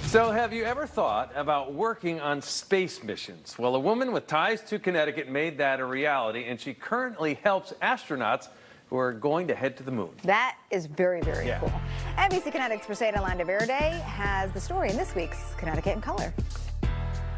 So have you ever thought about working on space missions? Well, a woman with ties to Connecticut made that a reality, and she currently helps astronauts who are going to head to the moon. That is very, very Yeah. cool. NBC Connecticut's Jackelynne has the story in this week's Connecticut in Color.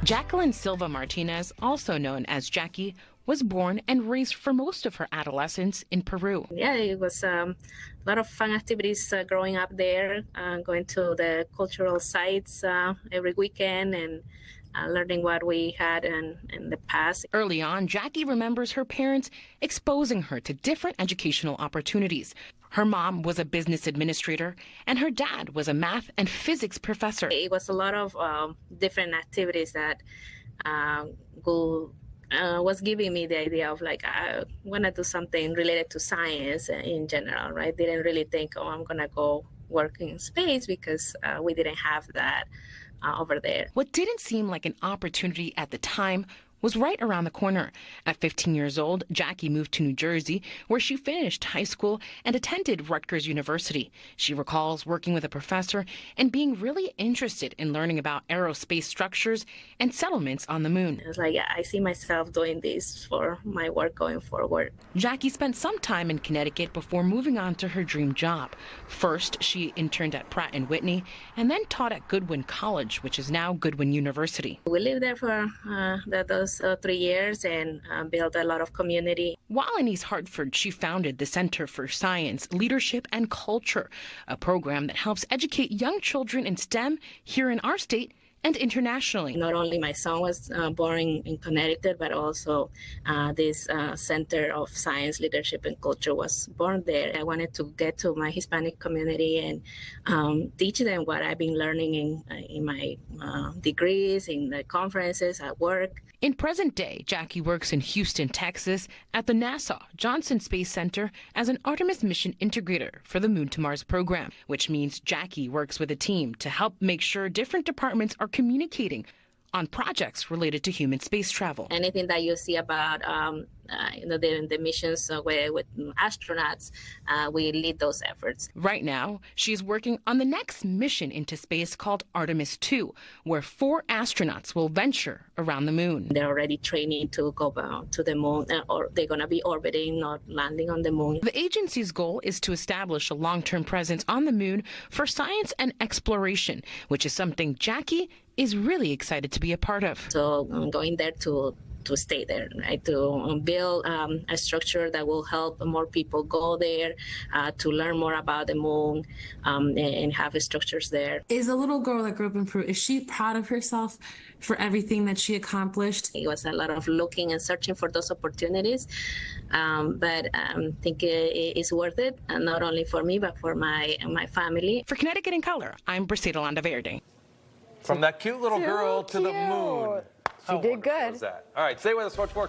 Jackelynne Silva-Martinez, also known as Jackie, was born and raised for most of her adolescence in Peru. Yeah, it was a lot of fun activities growing up there, going to the cultural sites every weekend and learning what we had in the past. Early on, Jackie remembers her parents exposing her to different educational opportunities. Her mom was a business administrator, and her dad was a math and physics professor. It was a lot of different activities that was giving me the idea of like, I want to do something related to science in general, right? Didn't really think, oh, I'm going to go work in space because we didn't have that over there. What didn't seem like an opportunity at the time was right around the corner. At 15 years old, Jackie moved to New Jersey, where she finished high school and attended Rutgers University. She recalls working with a professor and being really interested in learning about aerospace structures and settlements on the moon. It was like, yeah, I see myself doing this for my work going forward. Jackie spent some time in Connecticut before moving on to her dream job. First, she interned at Pratt & Whitney and then taught at Goodwin College, which is now Goodwin University. We lived there for those 3 years and built a lot of community. While in East Hartford, she founded the Center for Science, Leadership, and Culture, a program that helps educate young children in STEM here in our state and internationally. Not only my son was born in Connecticut, but also this Center of Science, Leadership, and Culture was born there. I wanted to get to my Hispanic community and teach them what I've been learning in my degrees, in the conferences, at work. In present day, Jackie works in Houston, Texas, at the NASA Johnson Space Center as an Artemis mission integrator for the Moon to Mars program, which means Jackie works with a team to help make sure different departments are communicating on projects related to human space travel. Anything that you see about the missions with astronauts, we lead those efforts. Right now, she's working on the next mission into space called Artemis 2, where 4 astronauts will venture around the moon. They're already training to go to the moon, or they're going to be orbiting, not landing on the moon. The agency's goal is to establish a long-term presence on the moon for science and exploration, which is something Jackie is really excited to be a part of. So I'm going there to stay there, right? To build a structure that will help more people go there, to learn more about the moon, and have structures there. Is a little girl that grew up in Peru, is she proud of herself for everything that she accomplished? It was a lot of looking and searching for those opportunities, but I think it is worth it, and not only for me, but for my family. For Connecticut in Color, I'm Jackelynne Verde. From that cute little girl to the moon. She did good. All right, stay with us. Much more.